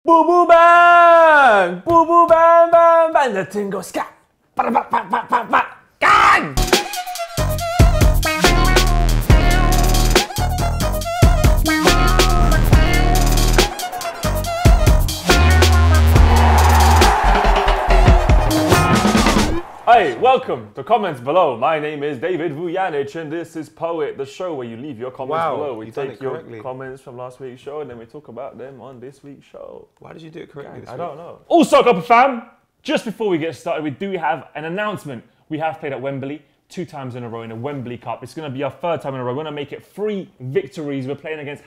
Boo boo bang! Boo boo bang bang bang! The thing goes scat! Ba ba ba ba ba ba! Gang! Hey, welcome to Comments Below. My name is David Vujanic and this is Poet, the show where you leave your comments below. We take your comments from last week's show and then we talk about them on this week's show. Why did you do it correctly this week? I don't know. Also, Copper fam, just before we get started, we do have an announcement. We have played at Wembley 2 times in a row in a Wembley Cup. It's going to be our 3rd time in a row. We're going to make it 3 victories. We're playing against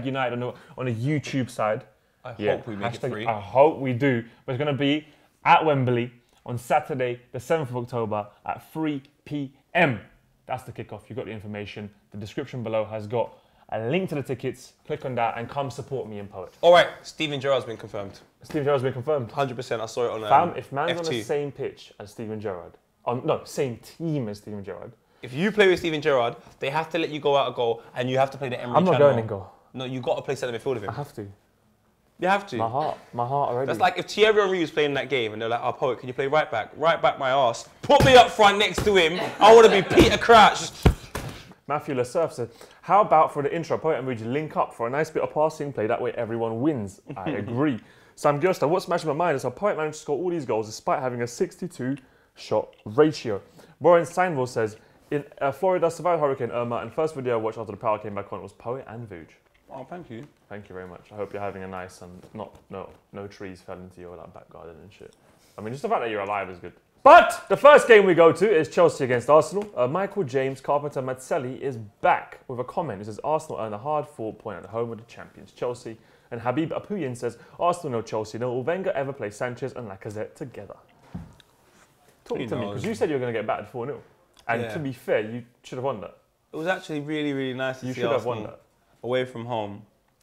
#United on the YouTube side. I hope we make it 3. I hope we do. But it's going to be at Wembley on Saturday, the 7th of October at 3 p.m. That's the kickoff. You've got the information. The description below has got a link to the tickets. Click on that and come support me and Poet. All right, Steven Gerrard's been confirmed. Steven Gerrard's been confirmed. 100%. I saw it on Fam, if man's FT. on the same pitch as Steven Gerrard, same team as Steven Gerrard. If you play with Steven Gerrard, they have to let you go out a goal and you have to play the Emery I'm not channel. going in goal. No, you got to play centre midfield with him. I have to. You have to. My heart already. That's like if Thierry Henry was playing that game and they're like, oh, Poet, can you play right back? Right back my arse. Put me up front next to him. I want to be Peter Crouch. Matthew Lassurf said, how about for the intro, Poet and Luiz link up for a nice bit of passing play, that way everyone wins. I agree. Sam Gilster, what smashed my mind is how Poet managed to score all these goals despite having a 62 shot ratio. Warren Steinville says, in Florida survived Hurricane Irma and first video I watched after the power came back on was Poet and Vuj. Oh, thank you. Thank you very much. I hope you're having a nice and no trees fell into your back garden and shit. I mean, just the fact that you're alive is good. But the first game we go to is Chelsea against Arsenal. Michael James Carpenter Mazzelli is back with a comment. He says Arsenal earned a hard-fought point at the home of the champions Chelsea. And Habib Apuyin says Arsenal no Chelsea. No, will Wenger ever play Sanchez and Lacazette together? Talk to me, because you said you were going to get battered 4-0. And to be fair, you should have won that. It was actually really, really nice to see Arsenal. You should have won that. Away from home,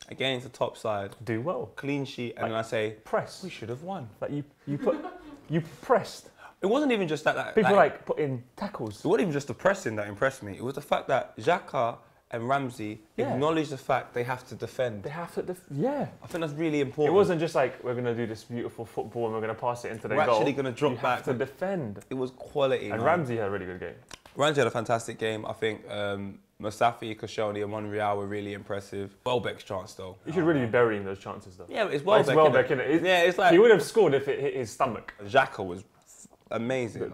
against the top side. Do well. Clean sheet, and then I say, press. We should have won. Like you pressed. It wasn't even just that. People like put in tackles. It wasn't even just the pressing that impressed me. It was the fact that Xhaka and Ramsey acknowledge the fact they have to defend. They have to I think that's really important. It wasn't just like, we're going to do this beautiful football and we're going to pass it into the goal. We're actually going to drop back. to defend. It was quality. And Ramsey had a really good game. Ramsey had a fantastic game. I think Mustafi, Koscielny and Monreal were really impressive. Welbeck's chance though. You should really be burying those chances though. Yeah, but it's Welbeck. It's Welbeck, innit? Yeah, it's like... He would have scored if it hit his stomach. Xhaka was amazing.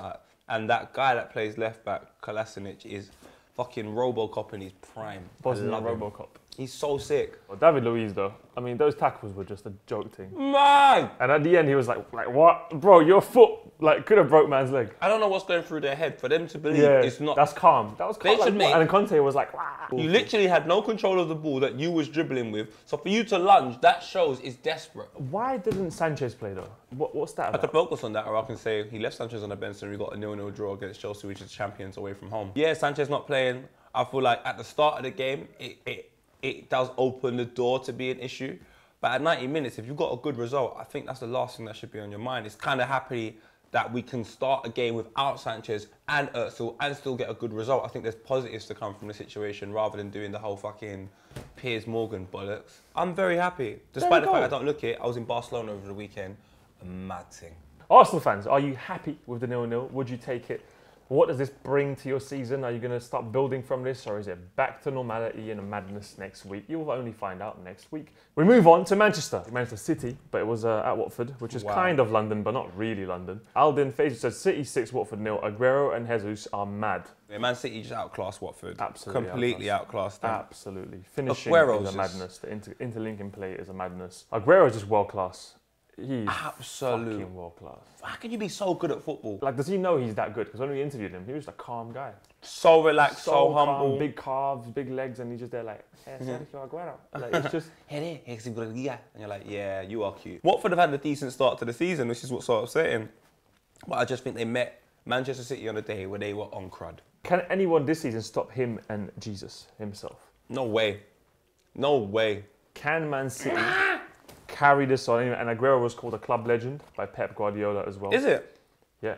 And that guy that plays left back, Kolasinac, is fucking Robocop in his prime. Bosnian Robocop. He's so sick. Well, David Luiz though, I mean, those tackles were just a joke thing. Man! And at the end he was like what? Bro, your foot could have broke man's leg. I don't know what's going through their head for them to believe it's not. That's calm. That was calm. And then Conte was like, wow. You literally had no control of the ball that you was dribbling with. So for you to lunge, that shows is desperate. Why didn't Sanchez play though? What's that about? I could focus on that, or I can say he left Sanchez on the bench and we got a 0-0 draw against Chelsea, which is champions away from home. Yeah, Sanchez not playing. I feel like at the start of the game, it does open the door to be an issue. But at 90 minutes, if you've got a good result, I think that's the last thing that should be on your mind. It's kind of happy that we can start a game without Sanchez and Özil and still get a good result. I think there's positives to come from the situation rather than doing the whole fucking Piers Morgan bollocks. I'm very happy. Despite the fact I don't look it, I was in Barcelona over the weekend. A mad thing. Arsenal fans, are you happy with the 0-0? Would you take it? What does this bring to your season? Are you going to start building from this, or is it back to normality and a madness next week? You'll only find out next week. We move on to Manchester City, but it was at Watford, which is kind of London, but not really London. Aldin Faisal says City 6, Watford 0. Aguero and Jesus are mad. Yeah, Man City just outclassed Watford. Absolutely. Completely outclassed them. Absolutely. Finishing is a madness. The interlinking play is a madness. Aguero is just world class. He's fucking world class. How can you be so good at football? Like, does he know he's that good? Because when we interviewed him, he was a calm guy. So relaxed, so humble. Calm, big calves, big legs, and he's just there like, hey, Sergio Aguero. Like, it's just... And you're like, yeah, you are cute. Watford have had a decent start to the season, which is what's sort of saying. But I just think they met Manchester City on a day where they were on crud. Can anyone this season stop him and Jesus himself? No way. No way. Can Man City... carry this on, and Aguero was called a club legend by Pep Guardiola as well. Is it? Yeah.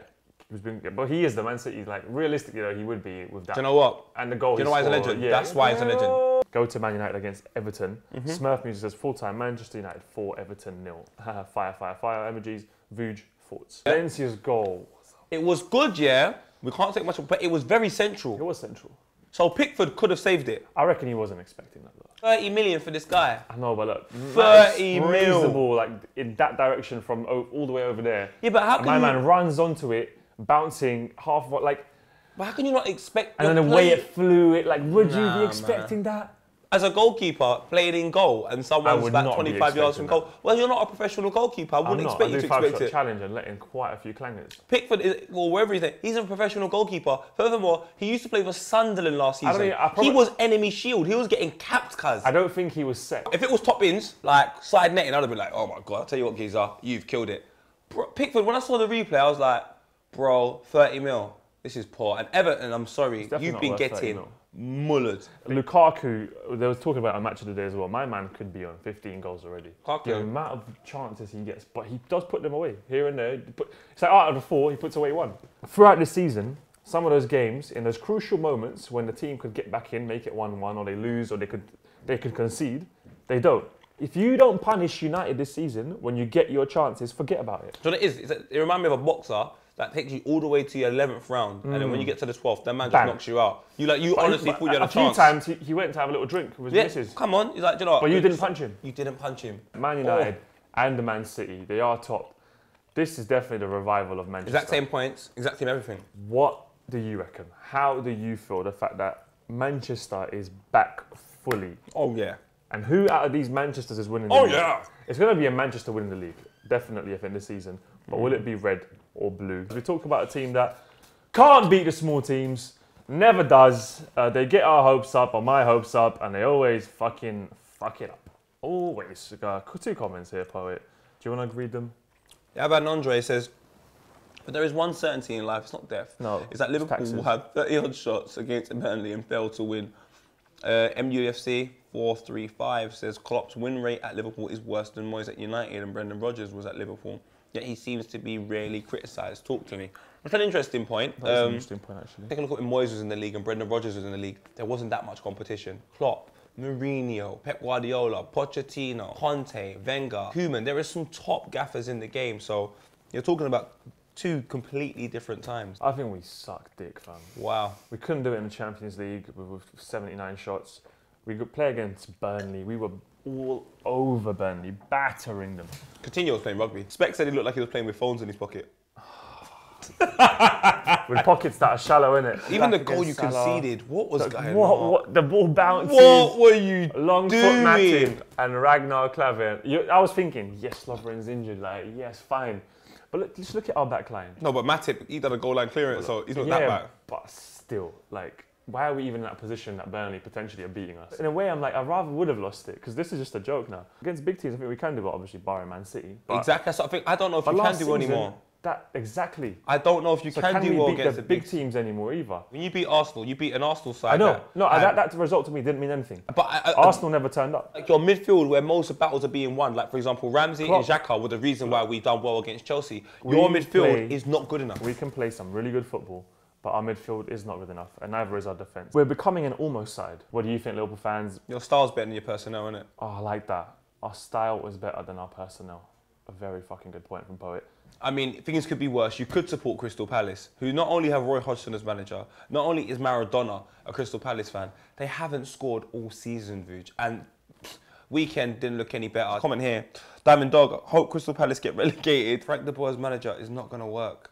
But he is the Man City, like, realistically though, he would be with that. Do you know what? And the goal. Do you know why he's a legend? Yeah. That's why he's a legend. Go to Man United against Everton. Smurf Music says full-time Manchester United 4, Everton 0. Fire, emojis. Vuj, thoughts. Valencia's goal. It was good, yeah. We can't take much, but it was very central. It was central. So Pickford could have saved it. I reckon he wasn't expecting that though. 30 million for this guy. I know, but look, 30 mil. reasonable, like in that direction from all the way over there. Yeah, but how can my man runs onto it, bouncing half like. But how can you not expect? And then the way it flew, would you be expecting that? As a goalkeeper playing in goal and someone's like 25 yards from goal, well, you're not a professional goalkeeper. I wouldn't expect you to expect it. Challenge and let in quite a few clangers. Pickford, wherever he's a professional goalkeeper. Furthermore, he used to play for Sunderland last season. He was enemy shield. He was getting capped, cuz. I don't think he was set. If it was top ins, like side netting, I'd have been like, oh my God, I'll tell you what, geezer, you've killed it. Pickford, when I saw the replay, I was like, bro, 30 mil. This is poor. And Everton, I'm sorry, you've been getting mullered. Lukaku, they was talking about a match of the day as well. My man could be on 15 goals already. Lukaku. The amount of chances he gets, but he does put them away here and there. It's like out of the 4, he puts away 1. Throughout this season, some of those games, in those crucial moments when the team could get back in, make it 1-1, or they lose, or they could concede, they don't. If you don't punish United this season when you get your chances, forget about it. So it reminds me of a boxer that takes you all the way to your 11th round, and then when you get to the 12th, that man just knocks you out. You honestly thought you had a chance. A few times he went to have a little drink with his missus. Come on, he's like, you know what? But you didn't punch him. You didn't punch him. Man United and the Man City, they are top. This is definitely the revival of Manchester. Exact same points, exact same everything. What do you reckon? How do you feel the fact that Manchester is back fully? Oh yeah. And who out of these Manchesters is winning the league? Oh yeah. It's going to be a Manchester winning the league, definitely, I think, this season. But will it be red or blue? We talk about a team that can't beat the small teams, never does. They get our hopes up, or my hopes up, and they always fucking fuck it up. Always. 2 comments here, Poet. Do you want to read them? Yeah, Andre says, but there is one certainty in life, it's not death. No. It's that Liverpool will have 30 odd shots against Burnley and fail to win. MUFC 435 says Klopp's win rate at Liverpool is worse than Moyes at United, and Brendan Rodgers was at Liverpool. Yet he seems to be rarely criticised. Talk to me. That's an interesting point. That's an interesting point, actually. Take a look at when Moyes was in the league and Brendan Rodgers was in the league. There wasn't that much competition. Klopp, Mourinho, Pep Guardiola, Pochettino, Conte, Wenger, Koeman. There are some top gaffers in the game. So you're talking about 2 completely different times. I think we suck dick, fam. Wow. We couldn't do it in the Champions League with 79 shots. We could play against Burnley. We were all over Burnley, battering them. Coutinho was playing rugby. Speck said he looked like he was playing with phones in his pocket. With pockets that are shallow, innit? Even the goal you conceded, what was going on? What? The ball bounces. What were you Long doing? foot Matip and Ragnar Klavan. I was thinking, yes, Lovren's injured. Yes, fine. But look, just look at our back line. No, but Matip, he done a goal line clearance, so he's not that bad. But still, why are we even in that position that Burnley potentially are beating us? In a way, I'm like, I rather would have lost it, because this is just a joke now. Against big teams, I think we can do it, obviously, barring Man City. Exactly, that's what I think. I don't know if you can do anymore. Exactly. I don't know if you can do more against the big teams anymore either. When you beat Arsenal, you beat an Arsenal side. I know. That result to me didn't mean anything. But Arsenal never turned up. Like your midfield, where most of battles are being won, like for example, Ramsey and Xhaka were the reason why we done well against Chelsea. Your midfield is not good enough. We can play some really good football, but our midfield is not good enough, and neither is our defence. We're becoming an almost side. What do you think, Liverpool fans? Your style's better than your personnel, isn't it? Oh, I like that. Our style is better than our personnel. A very fucking good point from Poet. I mean, things could be worse. You could support Crystal Palace, who not only have Roy Hodgson as manager, not only is Maradona a Crystal Palace fan, they haven't scored all season, Vuj. And weekend didn't look any better. Comment here, Diamond Dog, hope Crystal Palace get relegated. Frank de Boer as manager is not going to work.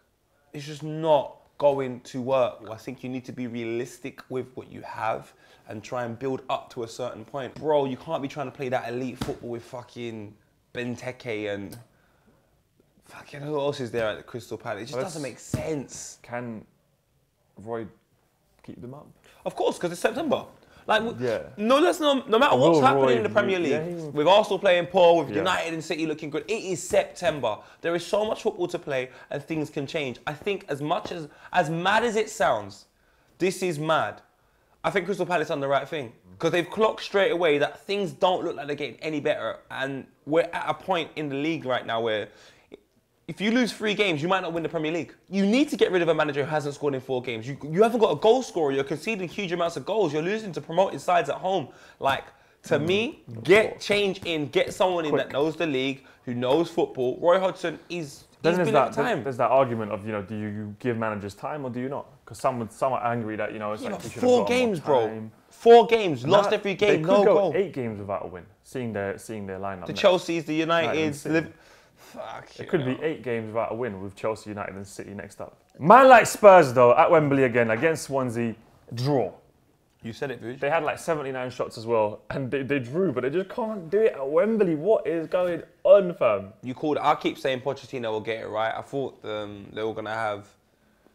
It's just not going to work. I think you need to be realistic with what you have and try and build up to a certain point. Bro, you can't be trying to play that elite football with fucking Benteke and fucking who else is there at the Crystal Palace? It just doesn't make sense. Can Roy keep them up? Of course, because it's September. No matter Will what's happening Roy in the Premier League, with Arsenal playing poor, with United and City looking good, it is September. There is so much football to play and things can change. I think as mad as it sounds, this is mad. I think Crystal Palace done the right thing because they've clocked straight away that things don't look like they're getting any better, and we're at a point in the league right now where if you lose 3 games, you might not win the Premier League. You need to get rid of a manager who hasn't scored in 4 games. You haven't got a goal scorer. You're conceding huge amounts of goals. You're losing to promoted sides at home. Like, to me, get change in. Get someone in that knows the league, who knows football. Roy Hodgson is... Then there's that argument of, do you give managers time or do you not? Because some are angry that, it's like... 4 games, bro. 4 games, lost every game, no goal. 8 games without a win, seeing their lineup. The Chelseas, the Uniteds, It could be 8 games without a win with Chelsea, United and City next up. Man like Spurs, though, at Wembley again, against Swansea, draw. You said it, Vuj. They had like 79 shots as well, and they drew, but they just can't do it at Wembley. What is going on, fam? You called it. I keep saying Pochettino will get it right. I thought they were going to have...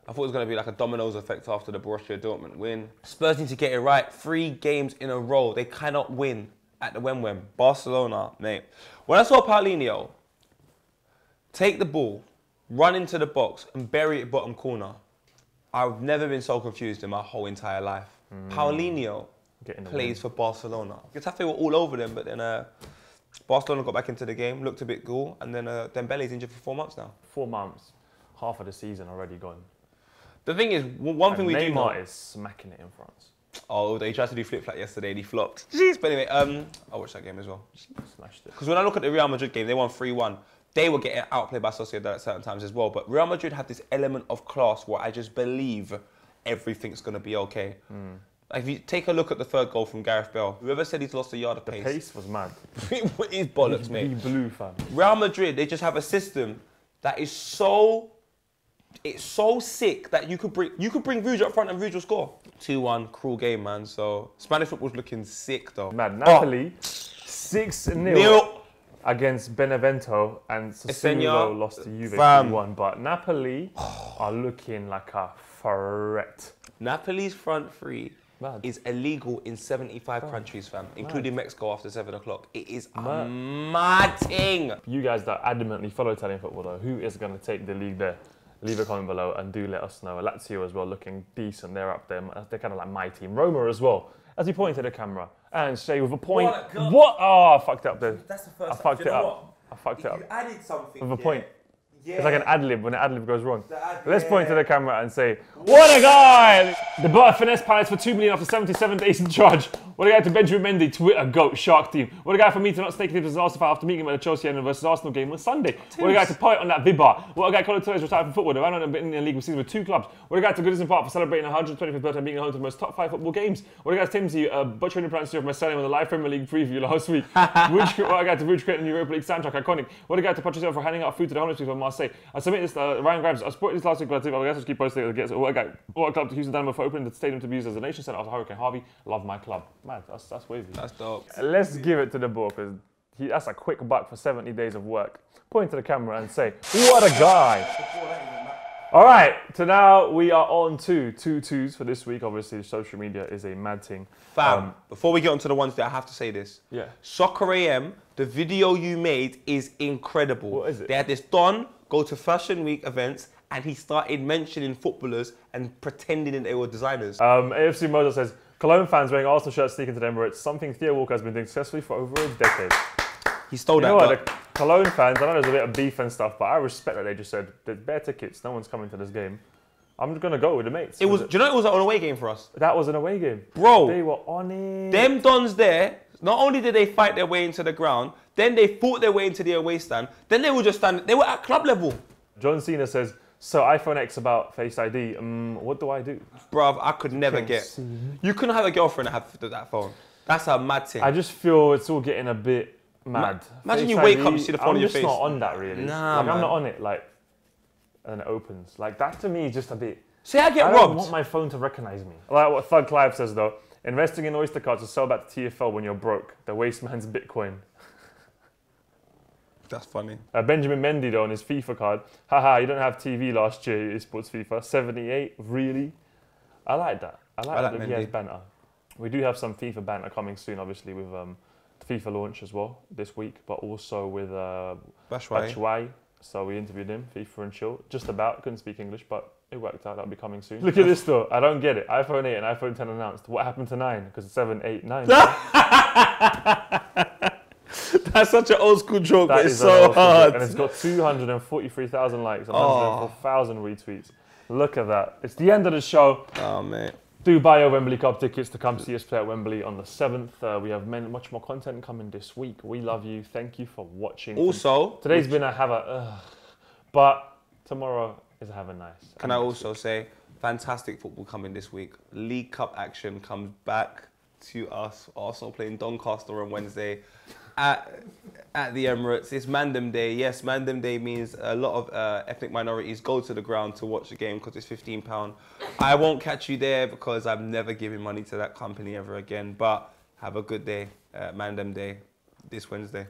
I thought it was going to be like a dominoes effect after the Borussia Dortmund win. Spurs need to get it right. 3 games in a row. They cannot win at the Wem. Barcelona, mate. When I saw Paulinho take the ball, run into the box and bury it bottom corner, I've never been so confused in my whole entire life. Paulinho plays for Barcelona. Getafe were all over them, but then Barcelona got back into the game, looked a bit cool, and then Dembele's injured for 4 months now. 4 months. Half of the season already gone. The thing is, one thing we do know... Neymar is smacking it in France. Oh, they tried to do flip-flap yesterday and he flopped. Jeez, but anyway, I watched that game as well. Smashed it. Because when I look at the Real Madrid game, they won 3-1. They were getting outplayed by Sociedad at certain times as well. But Real Madrid had this element of class where I just believe everything's going to be okay. Like if you take a look at the 3rd goal from Gareth Bale, whoever said he's lost a yard of pace... The pace was mad. It is bollocks, mate. He blew, fam. Real Madrid, they just have a system that is so... It's so sick that you could bring Vuj up front and Vuj will score. 2-1, cruel game, man. So Spanish football's looking sick, though. Mad. Napoli, 6-0 against Benevento, and Sassuolo lost to Juve 3-1. But Napoli are looking like a threat. Napoli's front 3 is illegal in 75 countries, fam, including Mexico after 7 o'clock. It is a mad thing. You guys that adamantly follow Italian football, though, who is going to take the league there? Leave a comment below and do let us know. Lazio as well, looking decent. They're up there. They're kind of like my team. Roma as well. As he pointed to the camera and say with a point. What? Oh, I fucked it up there. That's the first I fucked it up. I fucked it up. You added something. With a point. Yeah. It's like an ad-lib when an ad-lib goes wrong. Let's point to the camera and say, what a guy! The Bar finesse Palace for 2 million after 77 days in charge. What a guy to Benjamin Mendy, Twitter GOAT, Shark Team. What a guy for me to not stake his Arsenal fight after meeting him at the Chelsea versus Arsenal game on Sunday. What a guy to point on that Vibar. What a guy Colin Torres retired from football. They ran on in the league season with 2 clubs. What a guy to Goodison Park for celebrating 125th birthday and being home to the most top 5 football games. What a guy to Timsy, butchering the pronunciation of Marseille on the live Premier League preview last week. What a guy to Vuj creating the Europa League soundtrack, iconic. What a guy to Patricio for handing out food to the homeless people in Marseille. I submit this Ryan Grimes. I supported this last week, but I guess I'll keep posting it. What a club to Houston Dynamo for opening the stadium to be used as a nation centre after Hurricane Harvey. Love my club. Man, that's wavy. That's dope. Let's give it to the boy because that's a quick buck for 70 days of work. Point to the camera and say, what a guy. All right, so now we are on to 2-2s for this week. Obviously, social media is a mad thing. Fam, before we get on to the ones that I have to say this. Yeah. Soccer AM, the video you made is incredible. What is it? They had this Don go to Fashion Week events and he started mentioning footballers and pretending that they were designers. AFC Mojo says, Cologne fans wearing Arsenal shirts sneaking to the Emirates, something Theo Walker has been doing successfully for over a decade. He stole that. You know what, the Cologne fans, I know there's a bit of beef and stuff, but I respect that they just said, there's bare tickets, no one's coming to this game. I'm just going to go with the mates. Do you know it was an away game for us? That was an away game. Bro. They were on it. Them Dons there, not only did they fight their way into the ground, then they fought their way into the away stand, then they were just standing, they were at club level. John Cena says, so iPhone X about Face ID, what do I do? Bruv, I could never get... You couldn't have a girlfriend that had that phone. That's a mad thing. I just feel it's all getting a bit mad. Imagine Face you wake ID, up, you see the phone on your face. I'm just not on that really. Nah, like, man. I'm not on it, like, and it opens. Like, that to me is just a bit... Say I get I robbed. don't want my phone to recognise me. Like what Thug Clive says though, investing in Oyster cards to sell back to TFL when you're broke. The waste man's Bitcoin. That's funny. Benjamin Mendy though on his FIFA card. Haha, you don't have TV last year, esports FIFA. 78, really? I like that. I like that he has banter. We do have some FIFA banter coming soon, obviously, with the FIFA launch as well this week, but also with Bashwai. So we interviewed him, FIFA and Chill, just about. Couldn't speak English, but it worked out. That'll be coming soon. Look at this though. I don't get it. iPhone 8 and iPhone 10 announced. What happened to 9? Because 7, 8, 9. That's such an old school joke, That but it's is an so old school hard. joke, and it's got 243,000 likes and 104,000 retweets. Look at that. It's the end of the show. Oh, mate. Do buy your Wembley Cup tickets to come see us play at Wembley on the 7th. We have much more content coming this week. We love you. Thank you for watching. Also, today's been a have a, but tomorrow is a have a nice. Can I also say, fantastic football coming this week. League Cup action comes back to us. Arsenal playing Doncaster on Wednesday at the Emirates. It's Mandem Day. Yes, Mandem Day means a lot of ethnic minorities go to the ground to watch the game because it's £15. I won't catch you there because I'm never giving money to that company ever again. But have a good day, Mandem Day, this Wednesday.